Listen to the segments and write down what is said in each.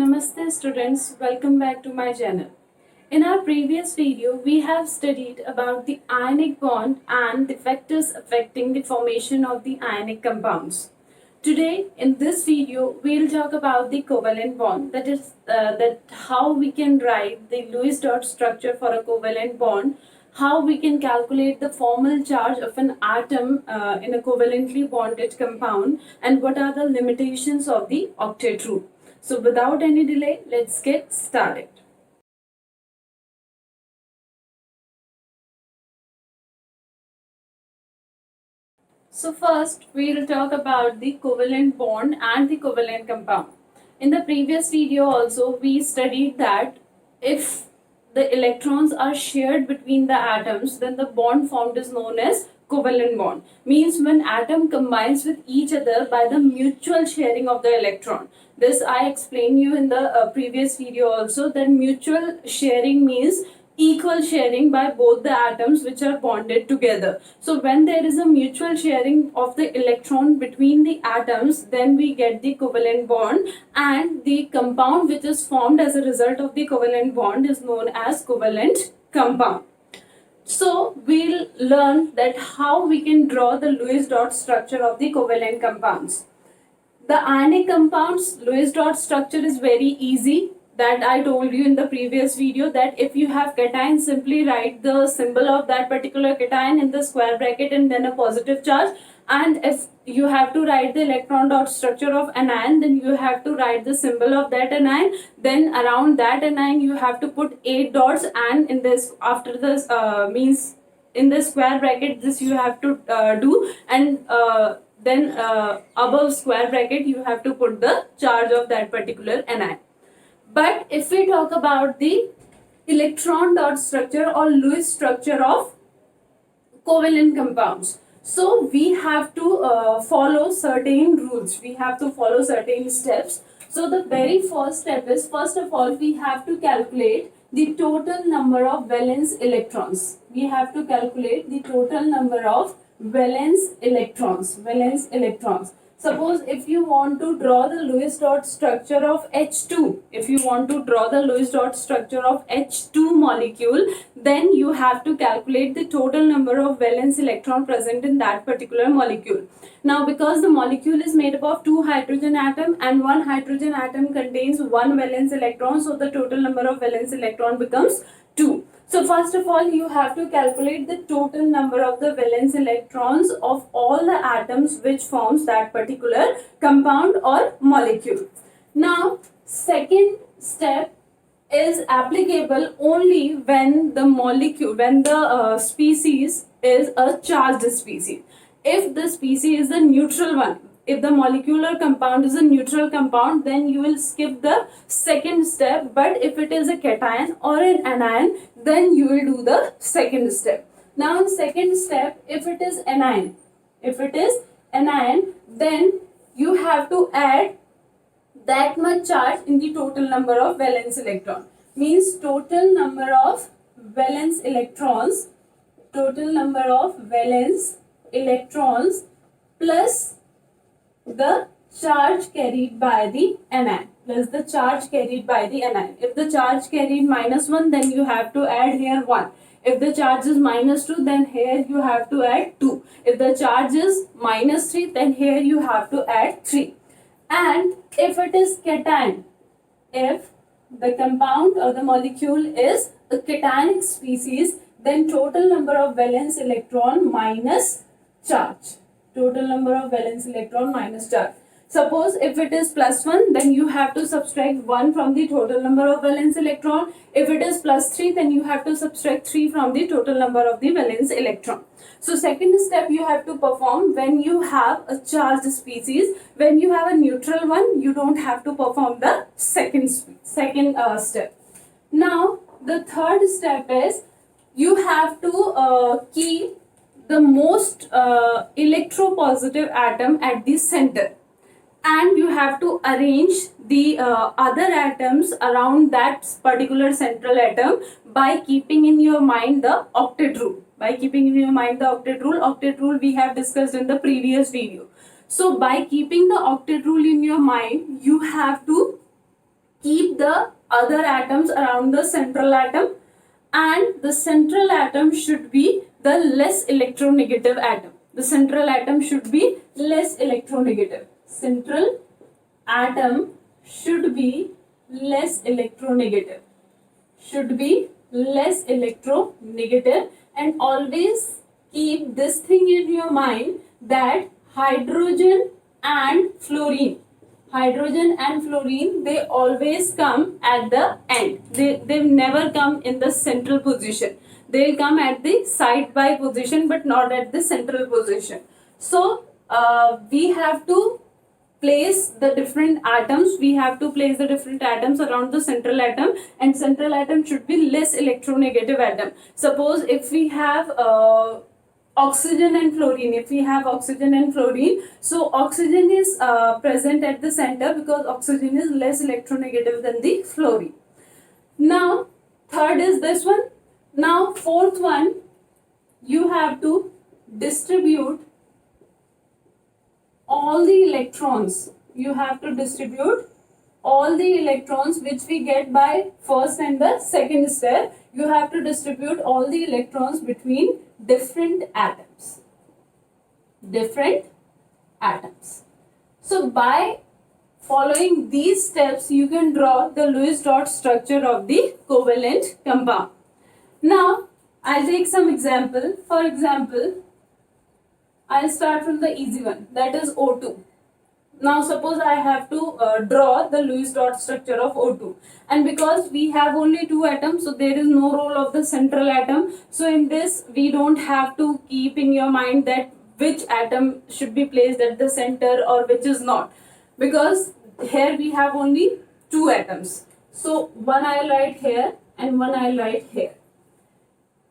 Namaste students, welcome back to my channel. In our previous video, we have studied about the ionic bond and the factors affecting the formation of the ionic compounds. Today, in this video, we'll talk about the covalent bond. That is, that how we can write the Lewis dot structure for a covalent bond, how we can calculate the formal charge of an atom in a covalently bonded compound, and what are the limitations of the octet rule. So without any delay, let's get started. So first, we will talk about the covalent bond and the covalent compound. In the previous video also, we studied that if the electrons are shared between the atoms, then the bond formed is known as covalent bond. Means when atom combines with each other by the mutual sharing of the electron. This I explained you in the previous video also, that mutual sharing means equal sharing by both the atoms which are bonded together. So when there is a mutual sharing of the electron between the atoms, then we get the covalent bond, and the compound which is formed as a result of the covalent bond is known as covalent compound. So we'll learn that how we can draw the Lewis dot structure of the covalent compounds. The ionic compounds Lewis dot structure is very easy. That I told you in the previous video, that if you have cation, simply write the symbol of that particular cation in the square bracket and then a positive charge. And if you have to write the electron dot structure of anion, then you have to write the symbol of that anion. Then around that anion you have to put 8 dots, and in this, after this means in the square bracket, this you have to do, and then above square bracket you have to put the charge of that particular anion. But if we talk about the electron dot structure or Lewis structure of covalent compounds, so we have to follow certain rules. We have to follow certain steps. So the very first step is, first of all, we have to calculate the total number of valence electrons. We have to calculate the total number of valence electrons. Valence electrons. Suppose if you want to draw the Lewis dot structure of H2, if you want to draw the Lewis dot structure of H2 molecule, then you have to calculate the total number of valence electron present in that particular molecule. Now, because the molecule is made up of 2 hydrogen atom and 1 hydrogen atom contains 1 valence electron, so the total number of valence electron becomes 2. So first of all, you have to calculate the total number of the valence electrons of all the atoms which forms that particular compound or molecule. Now, second step is applicable only when the molecule, when the species is a charged species. If the species is a neutral one, if the molecular compound is a neutral compound, then you will skip the second step. But if it is a cation or an anion, then you will do the second step. Now in second step, if it is anion, then you have to add that much charge in the total number of valence electron. Means total number of valence electrons, plus the charge carried by the anion, If the charge carried -1, then you have to add here 1. If the charge is -2, then here you have to add 2. If the charge is -3, then here you have to add 3. And if it is cation, if the compound or the molecule is a cationic species, then total number of valence electron minus charge. Suppose if it is +1, then you have to subtract 1 from the total number of valence electron. If it is +3, then you have to subtract 3 from the total number of the valence electron. So second step you have to perform when you have a charged species. When you have a neutral one, you don't have to perform the second step. Now the third step is, you have to keep the most electropositive atom at the center, and you have to arrange the other atoms around that particular central atom by keeping in your mind the octet rule. Octet rule we have discussed in the previous video. So by keeping the octet rule in your mind, you have to keep the other atoms around the central atom, and the central atom should be the less electronegative atom. The central atom should be less electronegative. Central atom should be less electronegative. Should be less electronegative, and always keep this thing in your mind that hydrogen and fluorine, they always come at the end. They never come in the central position. They'll come at the side by position, but not at the central position. So we have to place the different atoms. We have to place the different atoms around the central atom, and central atom should be less electronegative atom. Suppose if we have oxygen and fluorine, so oxygen is present at the center because oxygen is less electronegative than the fluorine. Now third is this one. Now fourth one, you have to distribute all the electrons. You have to distribute all the electrons which we get by first and the second step. You have to distribute all the electrons between different atoms. So by following these steps, you can draw the Lewis dot structure of the covalent compound. Now I'll take some example. For example, I'll start from the easy one, that is O2. Now suppose I have to draw the Lewis dot structure of O2, and because we have only two atoms, so there is no role of the central atom. So in this we don't have to keep in your mind that which atom should be placed at the center or which is not, because here we have only two atoms. So one I'll write here and one I'll write here.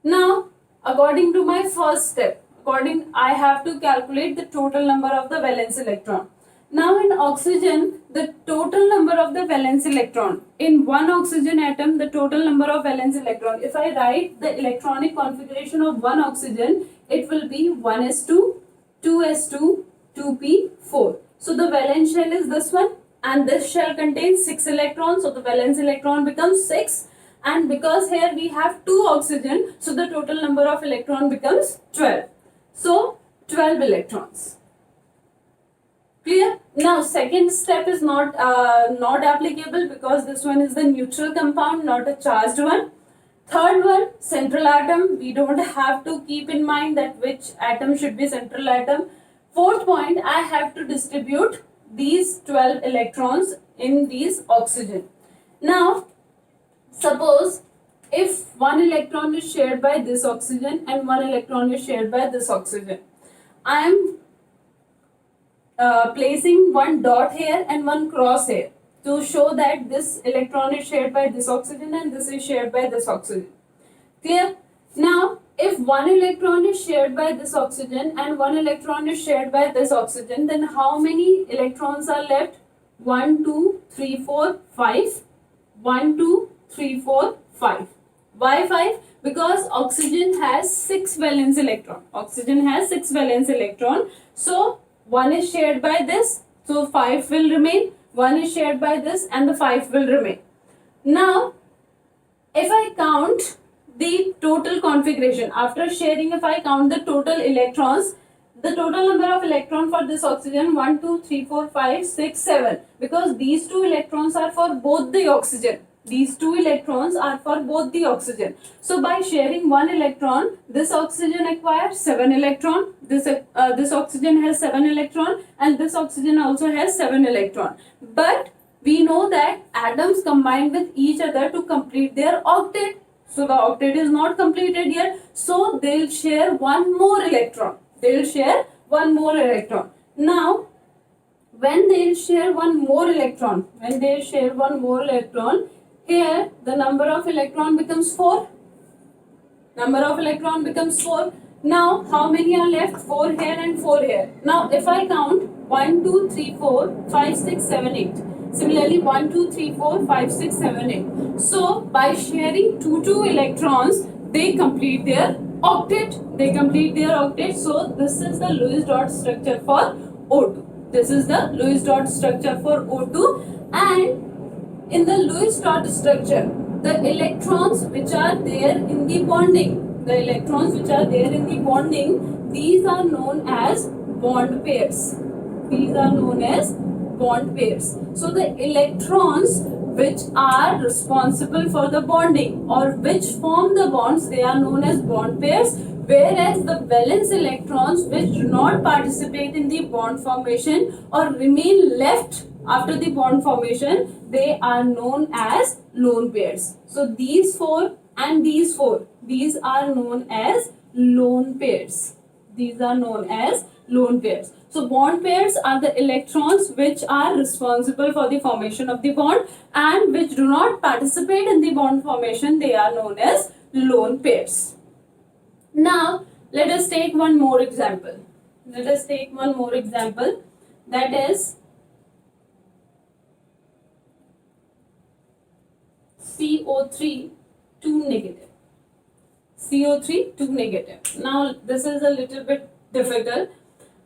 Now according to my first step, I have to calculate the total number of the valence electron. Now in oxygen, the total number of the valence electron, in one oxygen atom, the total number of valence electron, if I write the electronic configuration of one oxygen, it will be 1s2, 2s2, 2p4. So the valence shell is this one, and this shell contains 6 electrons, so the valence electron becomes 6. And because here we have 2 oxygen, so the total number of electron becomes 12. So 12 electrons. Clear? Now second step is not applicable because this one is the neutral compound, not a charged one. Third one, central atom, we don't have to keep in mind that which atom should be central atom. Fourth point, I have to distribute these 12 electrons in these oxygen. Now suppose if one electron is shared by this oxygen and one electron is shared by this oxygen, I am placing one dot here and one cross here to show that this electron is shared by this oxygen and this is shared by this oxygen. Clear? Now if one electron is shared by this oxygen and one electron is shared by this oxygen, then how many electrons are left? 1, 2, 3, 4, 5. 1, 2, 3, 4, 5. Why 5? Because oxygen has 6 valence electron. So 1 is shared by this, so 5 will remain. 1 is shared by this and the 5 will remain. Now if I count the total configuration after sharing, if I count the total electrons, the total number of electrons for this oxygen 1, 2, 3, 4, 5, 6, 7, because these 2 electrons are for both the oxygen. So by sharing one electron, this oxygen acquires 7 electron. This oxygen has 7 electron, and this oxygen also has 7 electron. But we know that atoms combine with each other to complete their octet. So the octet is not completed yet. So they'll share one more electron. Now when they'll share one more electron, here the number of electron becomes 4. Now how many are left? 4 here and 4 here. Now if I count 1, 2, 3, 4, 5, 6, 7, 8. Similarly 1, 2, 3, 4, 5, 6, 7, 8. So by sharing 2 electrons, they complete their octet. So this is the Lewis dot structure for O2. And in the Lewis dot structure, the electrons which are there in the bonding, these are known as bond pairs. So the electrons which are responsible for the bonding or which form the bonds, they are known as bond pairs, whereas the valence electrons which do not participate in the bond formation or remain left after the bond formation, they are known as lone pairs. So these four and these four, these are known as lone pairs. So bond pairs are the electrons which are responsible for the formation of the bond and which do not participate in the bond formation. They are known as lone pairs. Now let us take one more example. That is CO3 2 negative. Now this is a little bit difficult.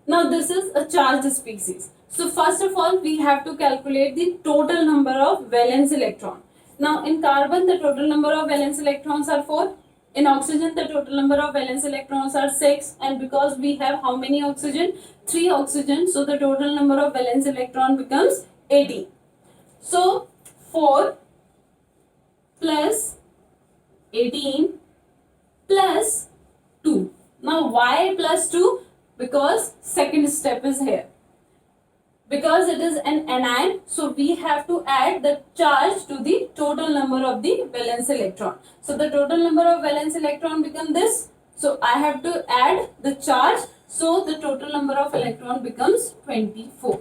Now this is a charged species. So first of all, we have to calculate the total number of valence electron. Now in carbon, the total number of valence electrons are 4. In oxygen, the total number of valence electrons are 6. And because we have how many oxygen? 3 oxygen. So the total number of valence electron becomes 18. So 4 plus 18 plus 2. Now why plus 2? Because second step is here. Because it is an anion, so we have to add the charge to the total number of the valence electron. So the total number of valence electron becomes this. So I have to add the charge. So the total number of electron becomes 24.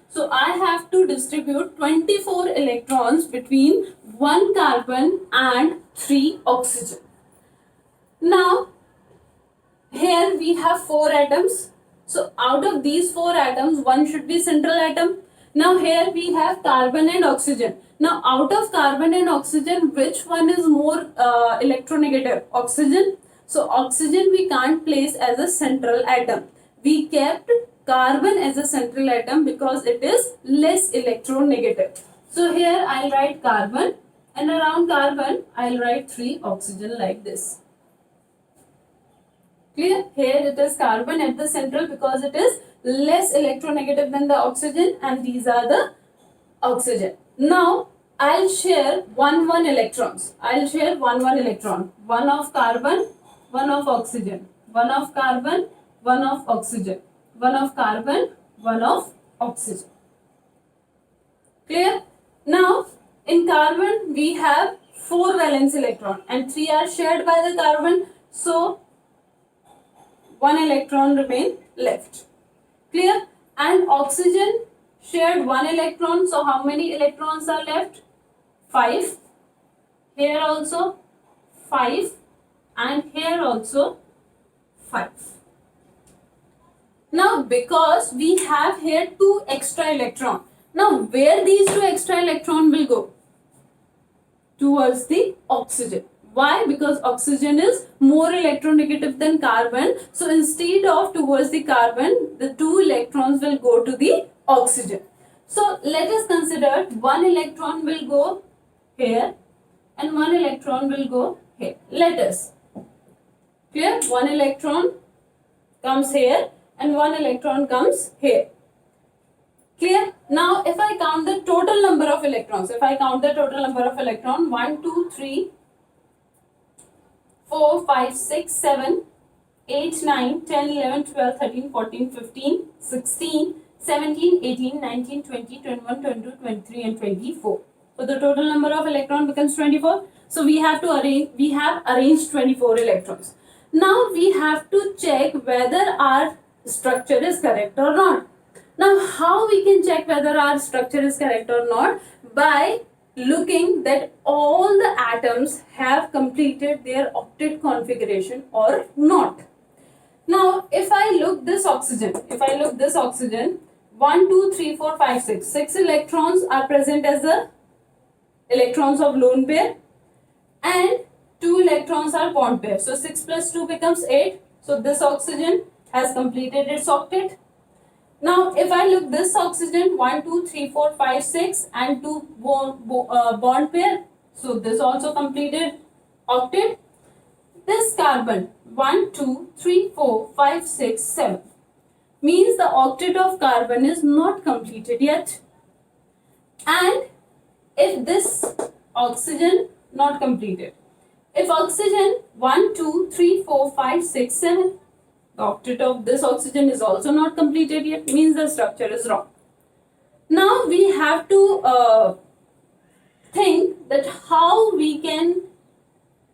So I have to distribute 24 electrons between 1 carbon and 3 oxygen. Now here we have 4 atoms. So out of these 4 atoms, one should be central atom. Now here we have carbon and oxygen. Now out of carbon and oxygen, which one is more electronegative? Oxygen. So oxygen we can't place as a central atom. We kept carbon as a central atom because it is less electronegative. So here I'll write carbon, and around carbon I'll write 3 oxygen like this. Clear? Here it is carbon at the central because it is less electronegative than the oxygen, and these are the oxygen. Now I'll share 1 electrons. I'll share 1 electron. 1 of carbon, 1 of oxygen. 1 of carbon, 1 of oxygen. 1 of carbon, 1 of oxygen. Clear? Now in carbon we have 4 valence electron and 3 are shared by the carbon. So 1 electron remain left. Clear? And oxygen shared 1 electron. So how many electrons are left? 5. Here also 5. And here also 5. Now because we have here 2 extra electron. Now where these 2 extra electron will go? Towards the oxygen. Why? Because oxygen is more electronegative than carbon. So instead of towards the carbon, the 2 electrons will go to the oxygen. So let us consider 1 electron will go here and 1 electron will go here. Let us. Clear? 1 electron comes here and 1 electron comes here. Clear? Now if I count the total number of electrons, 1, 2, 3, 4, 5, 6, 7, 8, 9, 10, 11, 12, 13, 14, 15, 16, 17, 18, 19, 20, 21, 22, 23 and 24. So the total number of electron becomes 24. So we have arranged 24 electrons. Now we have to check whether our structure is correct or not. Now how we can check whether our structure is correct or not? By looking that all the atoms have completed their octet configuration or not. Now if I look this oxygen, 1, 2, 3, 4, 5, 6. 6 electrons are present as the electrons of lone pair and 2 electrons are bond pair. So 6 plus 2 becomes 8. So this oxygen has completed its octet. Now, if I look this oxygen 1, 2, 3, 4, 5, 6 and 2 bond pair. So this also completed octet. This carbon 1, 2, 3, 4, 5, 6, 7 means the octet of carbon is not completed yet. And if this oxygen not completed, if oxygen 1, 2, 3, 4, 5, 6, 7, the octet of this oxygen is also not completed yet, means the structure is wrong. Now we have to think that how we can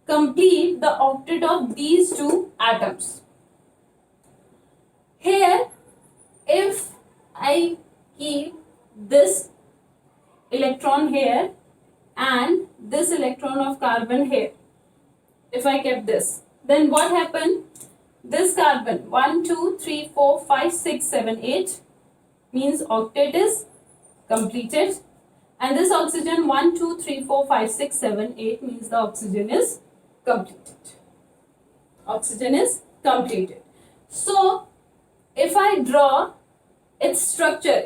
complete the octet of these two atoms. Here, if I keep this electron here and this electron of carbon here, if I kept this, then what happened? This carbon 1, 2, 3, 4, 5, 6, 7, 8 means octet is completed, and this oxygen 1, 2, 3, 4, 5, 6, 7, 8 means the oxygen is completed. Oxygen is completed. So if I draw its structure,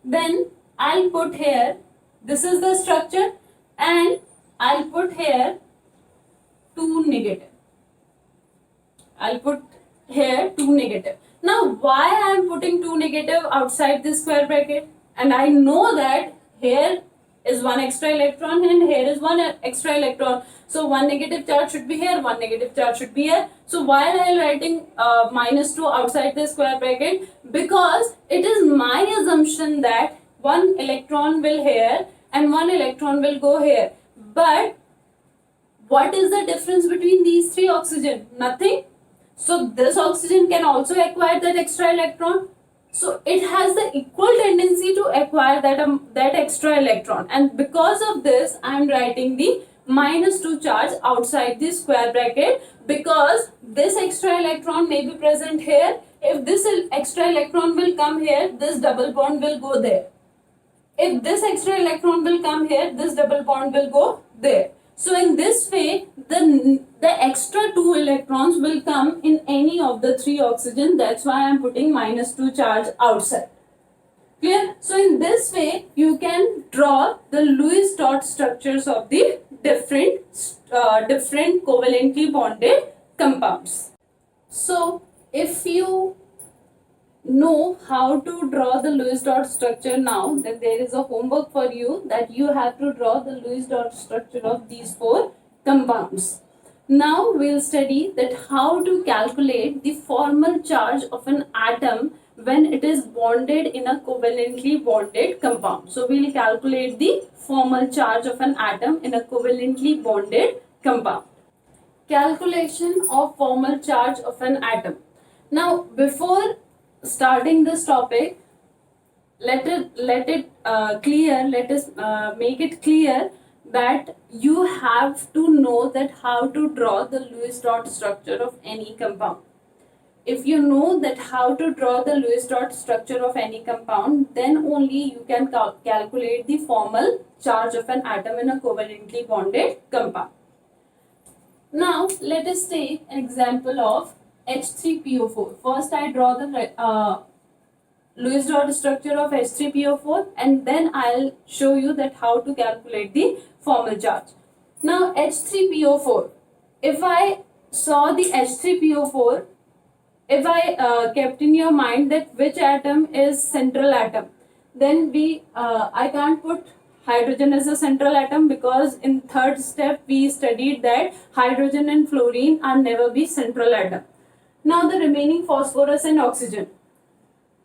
then I'll put here, this is the structure, and I'll put here 2 negative. I'll put here 2 negative. Now why I am putting 2 negative outside this square bracket? And I know that here is 1 extra electron and here is 1 extra electron. So 1 negative charge should be here, 1 negative charge should be here. So why am I writing -2 outside the square bracket? Because it is my assumption that 1 electron will here and 1 electron will go here. But what is the difference between these three oxygen? Nothing. So this oxygen can also acquire that extra electron. So it has the equal tendency to acquire that extra electron, and because of this I am writing the -2 charge outside the square bracket, because this extra electron may be present here. If this extra electron will come here, this double bond will go there. If this extra electron will come here, this double bond will go there. So in this way, the extra 2 electrons will come in any of the 3 oxygen. That's why I am putting -2 charge outside. Clear? So in this way, you can draw the Lewis dot structures of the different covalently bonded compounds. So if you know how to draw the Lewis dot structure now, then there is a homework for you, that you have to draw the Lewis dot structure of these 4 compounds. Now we'll study that how to calculate the formal charge of an atom when it is bonded in a covalently bonded compound. So we'll calculate the formal charge of an atom in a covalently bonded compound. Calculation of formal charge of an atom. Now before starting this topic, let us make it clear that you have to know that how to draw the Lewis dot structure of any compound. If you know that how to draw the Lewis dot structure of any compound, then only you can calculate the formal charge of an atom in a covalently bonded compound. Now let us take an example of H3PO4. First I draw the Lewis dot structure of H3PO4, and then I'll show you that how to calculate the formal charge. Now H3PO4, if I saw the H3PO4, if I kept in your mind that which atom is central atom, then I can't put hydrogen as a central atom, because in third step we studied that hydrogen and fluorine are never be central atom. Now the remaining phosphorus and oxygen.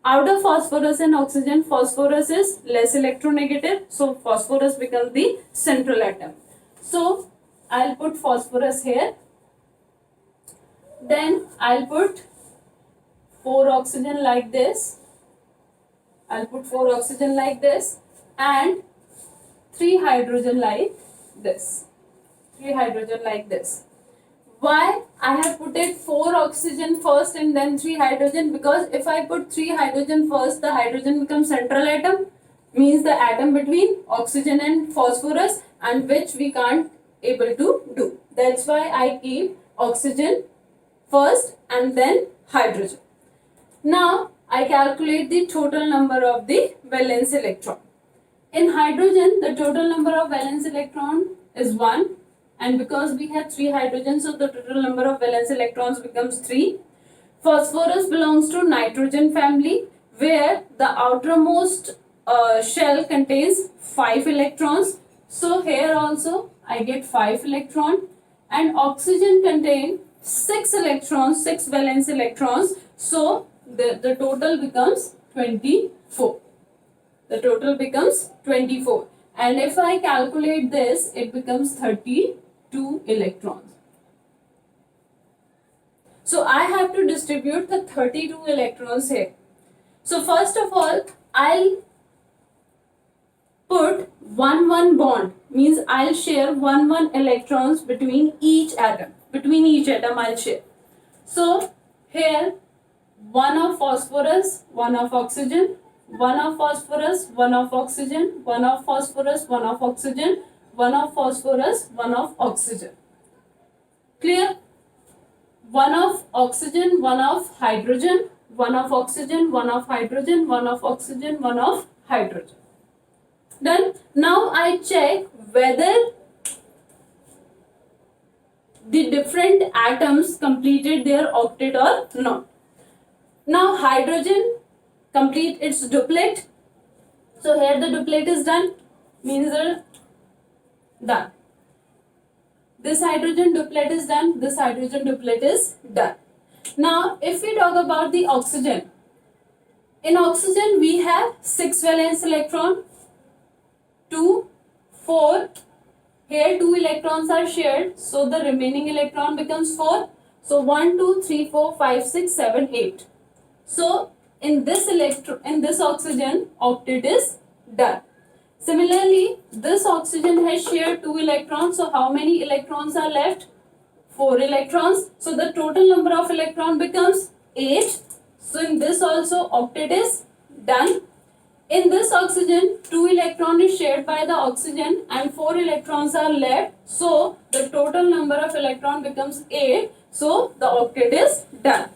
Out of phosphorus and oxygen, phosphorus is less electronegative, so phosphorus becomes the central atom. So I'll put phosphorus here. Then I'll put 4 oxygen like this. I'll put 4 oxygen like this and 3 hydrogen like this. 3 hydrogen like this. Why I have put it 4 oxygen first and then 3 hydrogen? Because if I put 3 hydrogen first, the hydrogen becomes central atom, means the atom between oxygen and phosphorus, and which we can't able to do. That's why I keep oxygen first and then hydrogen. Now I calculate the total number of the valence electron. In hydrogen, the total number of valence electron is 1, and because we have 3 hydrogens, so the total number of valence electrons becomes 3. Phosphorus belongs to nitrogen family, where the outermost shell contains 5 electrons. So here also I get 5 electron, and oxygen contains 6 electrons, 6 valence electrons. So the total becomes 24. The total becomes 24. And if I calculate this, it becomes 32 electrons. So I have to distribute the 32 electrons here. So first of all, I'll put 1-1 bond, means I'll share 1-1 electrons between each atom. Between each atom I'll share. So here 1 of phosphorus, 1 of oxygen, 1 of phosphorus, 1 of oxygen, 1 of phosphorus, 1 of oxygen, 1 of phosphorus, 1 of oxygen. Clear? 1 of oxygen, 1 of hydrogen, 1 of oxygen, 1 of hydrogen, 1 of oxygen, 1 of hydrogen. Done. Now I check whether the different atoms completed their octet or not. Now hydrogen complete its duplet. So here the duplet is done, means done. This hydrogen duplet is done, this hydrogen duplet is done. Now if we talk about the oxygen, in oxygen we have 6 valence electron, 2, 4, here 2 electrons are shared, so the remaining electron becomes 4. So 1, 2, 3, 4, 5, 6, 7, 8. So in this oxygen, octet is done. Similarly, this oxygen has shared 2 electrons, so how many electrons are left? 4 electrons. So the total number of electron becomes 8. So in this also octet is done. In this oxygen, 2 electrons is shared by the oxygen and 4 electrons are left. So the total number of electron becomes 8. So the octet is done.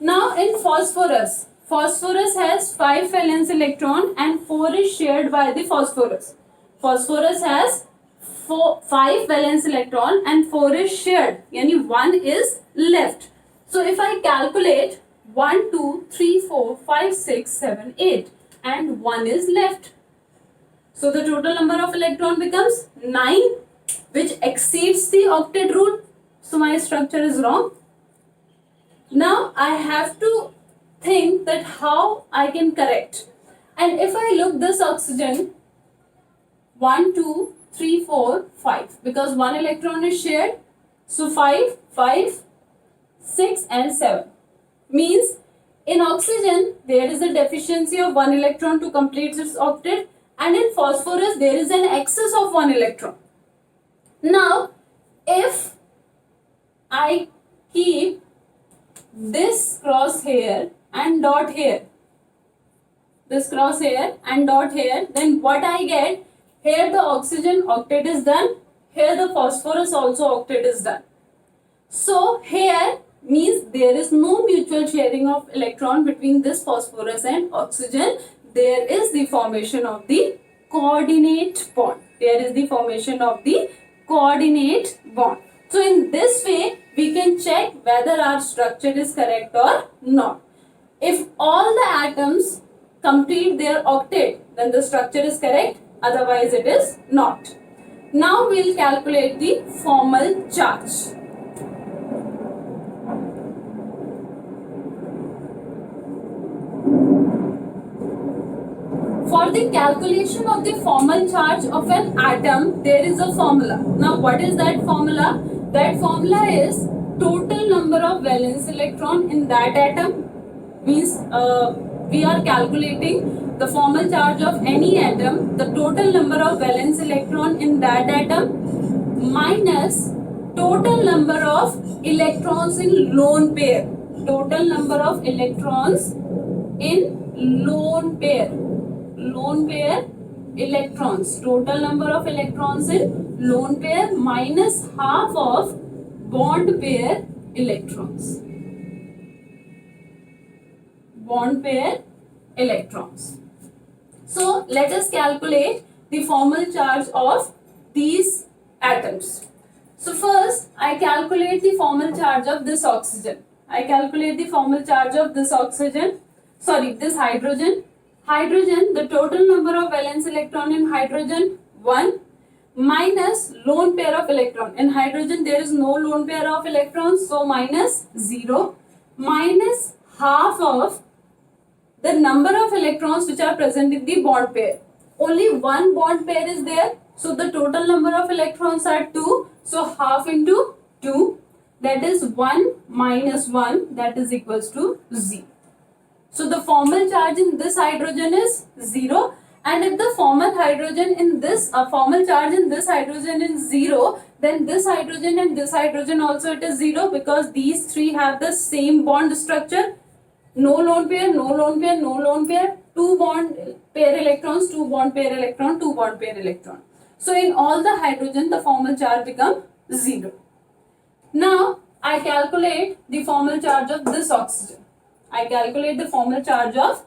Now in phosphorus, phosphorus has 5 valence electron and 4 is shared by the phosphorus. Phosphorus has 5 valence electron and 4 is shared, yani 1 is left. So if I calculate 1, 2, 3, 4, 5, 6, 7, 8 and 1 is left. So the total number of electron becomes 9, which exceeds the octet rule. So my structure is wrong. Now I have to think that how I can correct. And if I look this oxygen, 1, 2, 3, 4, 5, because 1 electron is shared. So 5, 5, 6 and 7. Means in oxygen there is a deficiency of 1 electron to complete its octet, and in phosphorus there is an excess of 1 electron. Now if I keep this crosshair and dot here, this crosshair and dot here, then what I get, here the oxygen octet is done, here the phosphorus also octet is done. So here means there is no mutual sharing of electron between this phosphorus and oxygen. There is the formation of the coordinate bond. There is the formation of the coordinate bond. So in this way we can check whether our structure is correct or not. If all the atoms complete their octet, then the structure is correct, otherwise it is not. Now we will calculate the formal charge. For the calculation of the formal charge of an atom, there is a formula. Now what is that formula? That formula is total number of valence electron in that atom. Means we are calculating the formal charge of any atom, the total number of valence electron in that atom minus total number of electrons in lone pair. Total number of electrons in lone pair. Lone pair electrons. Total number of electrons in lone pair minus half of bond pair electrons. bond pair electrons. So let us calculate the formal charge of these atoms. So first I calculate the formal charge of this oxygen. I calculate the formal charge of this this hydrogen. Hydrogen, the total number of valence electron in hydrogen 1 minus lone pair of electron. In hydrogen there is no lone pair of electrons, so minus 0 minus half of the number of electrons which are present in the bond pair. Only one bond pair is there, so the total number of electrons are 2, so half into 2, that is 1 minus 1, that is equals to 0. So the formal charge in this hydrogen is 0, and if the formal hydrogen in this formal charge in this hydrogen is 0, then this hydrogen and this hydrogen also it is 0, because these three have the same bond structure. No lone pair, no lone pair, no lone pair, 2 bond pair electrons, 2 bond pair electron, 2 bond pair electron. So in all the hydrogen the formal charge becomes 0. Now I calculate the formal charge of this oxygen. I calculate the formal charge of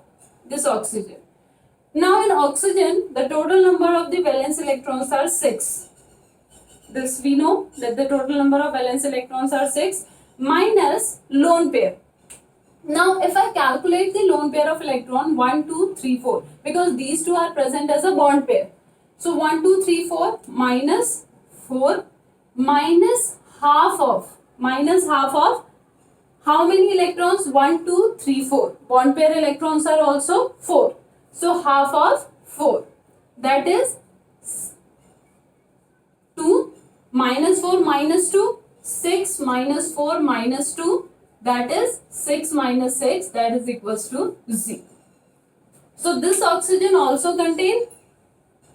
this oxygen. Now in oxygen the total number of the valence electrons are 6. This we know that the total number of valence electrons are 6 minus lone pair. Now if I calculate the lone pair of electron 1, 2, 3, 4, because these two are present as a bond pair. So 1, 2, 3, 4 minus 4 minus half of how many electrons? 1, 2, 3, 4. Bond pair electrons are also 4. So half of 4, that is 2 minus 4 minus 2, 6 minus 4 minus 2, that is 6 minus 6, that is equals to 0. So this oxygen also contains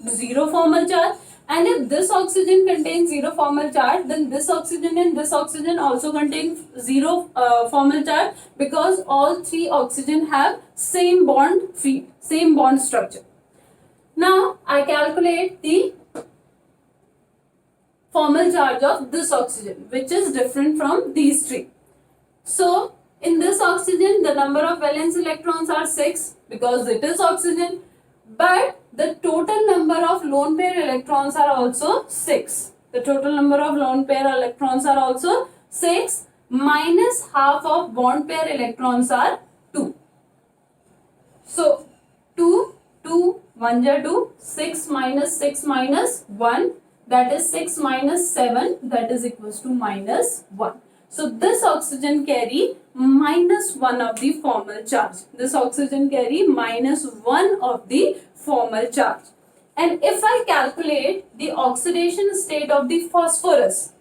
0 formal charge, and if this oxygen contains 0 formal charge, then this oxygen and this oxygen also contain 0 formal charge, because all three oxygen have same bond field, same bond structure. Now I calculate the formal charge of this oxygen, which is different from these three. So in this oxygen the number of valence electrons are 6, because it is oxygen, but the total number of lone pair electrons are also 6. The total number of lone pair electrons are also 6 minus half of bond pair electrons are 2. So 2, 2, 1 ja 2, 6 minus 1, that is 6 minus 7, that is equals to minus 1. So this oxygen carry minus 1 of the formal charge. This oxygen carry minus 1 of the formal charge. And if I calculate the oxidation state of the phosphorus,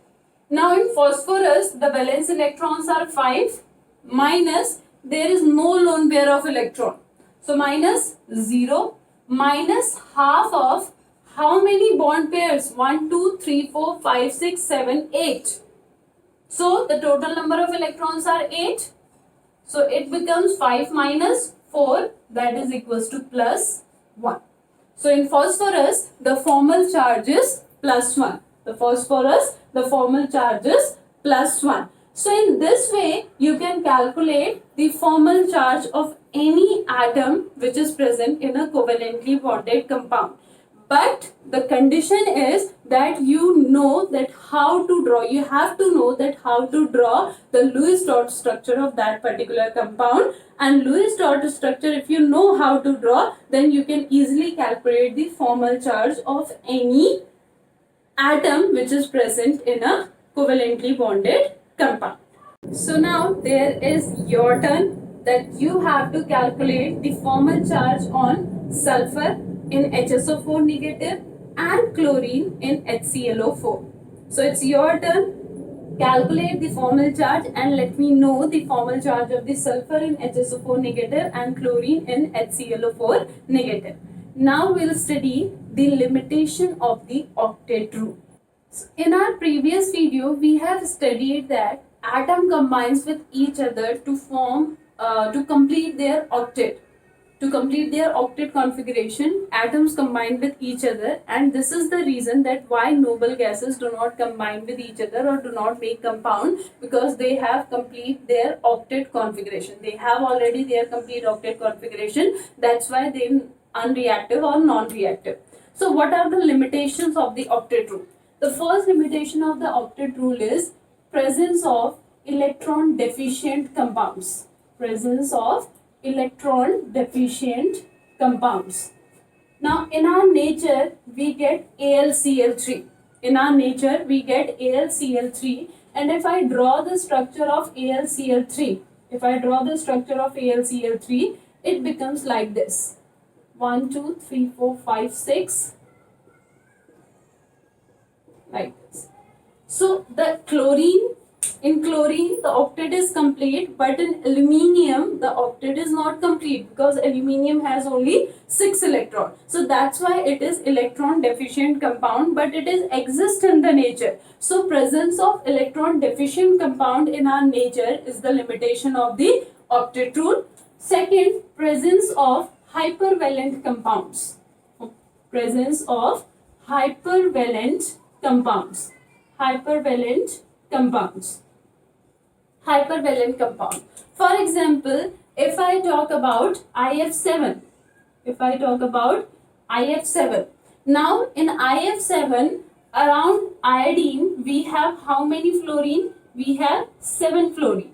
now in phosphorus the valence electrons are 5 minus, there is no lone pair of electron. So minus 0 minus half of how many bond pairs? 1, 2, 3, 4, 5, 6, 7, 8. So the total number of electrons are 8. So it becomes 5 minus 4, that is equals to plus 1. So in phosphorus the formal charge is plus 1. The phosphorus, the formal charge is plus 1. So in this way you can calculate the formal charge of any atom which is present in a covalently bonded compound. But the condition is that you know that how to draw. You have to know that how to draw the Lewis dot structure of that particular compound. And Lewis dot structure, if you know how to draw, then you can easily calculate the formal charge of any atom which is present in a covalently bonded compound. So now there is your turn, that you have to calculate the formal charge on sulfur in HSO4 negative and chlorine in HClO4. So it's your turn. Calculate the formal charge and let me know the formal charge of the sulfur in HSO4 negative and chlorine in HClO4 negative. Now we'll study the limitation of the octet rule. So in our previous video we have studied that atom combines with each other to form to complete their octet. To complete their octet configuration, atoms combine with each other, and this is the reason that why noble gases do not combine with each other or do not make compound, because they have complete their octet configuration. They have already their complete octet configuration. That's why they unreactive or non-reactive. So what are the limitations of the octet rule? The first limitation of the octet rule is presence of electron deficient compounds. Presence of electron deficient compounds. Now in our nature we get AlCl3. In our nature we get AlCl3, and if I draw the structure of AlCl3, it becomes like this. 1, 2, 3, 4, 5, 6, like this. So the in chlorine the octet is complete, but in aluminium the octet is not complete because aluminium has only 6 electrons. So that's why it is electron deficient compound, but it is exist in the nature. So presence of electron deficient compound in our nature is the limitation of the octet rule. Second, presence of hypervalent compounds. Presence of hypervalent compounds. Hypervalent compounds. Hypervalent compound. For example, if I talk about IF7, now in IF7 around iodine we have how many fluorine? We have 7 fluorine.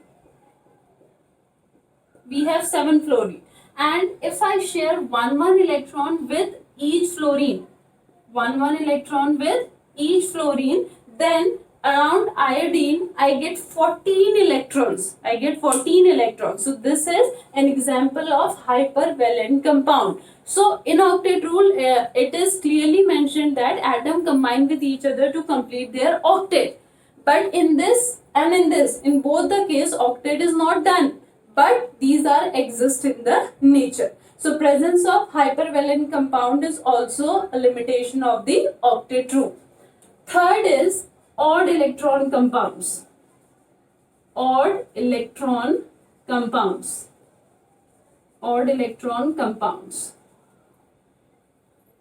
And if I share 1 electron with each fluorine, then around iodine I get 14 electrons. So this is an example of hypervalent compound. So in octet rule it is clearly mentioned that atom combine with each other to complete their octet. But in this and in this, in both the case octet is not done, but these are exist in the nature. So presence of hypervalent compound is also a limitation of the octet rule. Third is odd electron compounds. Odd electron compounds.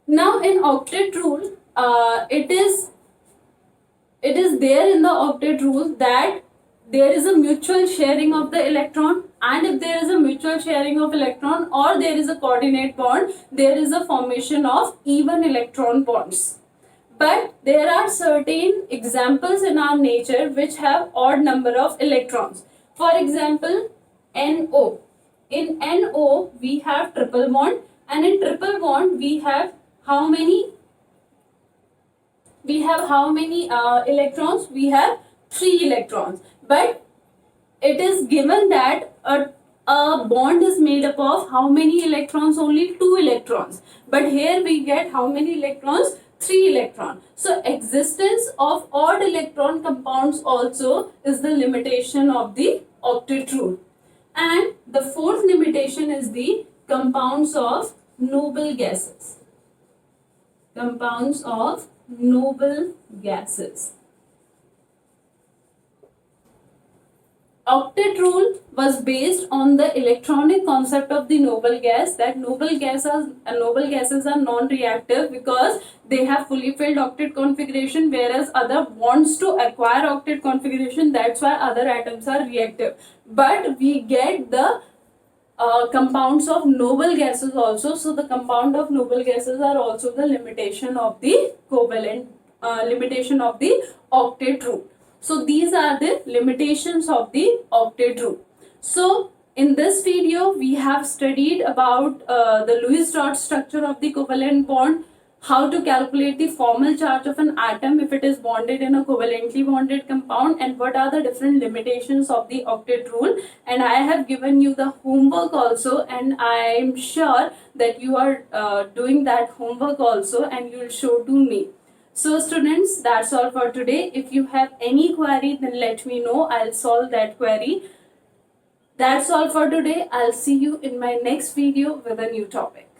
Now in octet rule, it is there in the octet rule that there is a mutual sharing of the electron, and if there is a mutual sharing of electron or there is a coordinate bond, there is a formation of even electron bonds. But there are certain examples in our nature which have odd number of electrons. For example, NO. In NO we have triple bond, and in triple bond we have how many? Electrons? We have 3 electrons. But it is given that a bond is made up of how many electrons? Only 2 electrons. But here we get how many electrons? 3 electrons. So existence of odd electron compounds also is the limitation of the octet rule. And the fourth limitation is the compounds of noble gases. Octet rule was based on the electronic concept of the noble gas, that noble gases are non-reactive because they have fully filled octet configuration, whereas other wants to acquire octet configuration. That's why other atoms are reactive. But we get the compounds of noble gases also. So the compound of noble gases are also the limitation of the covalent limitation of the octet rule. So these are the limitations of the octet rule. So in this video we have studied about the Lewis dot structure of the covalent bond, how to calculate the formal charge of an atom if it is bonded in a covalently bonded compound, and what are the different limitations of the octet rule. And I have given you the homework also, and I am sure that you are doing that homework also and you will show to me. So students, that's all for today. If you have any query, then let me know. I'll solve that query. That's all for today. I'll see you in my next video with a new topic.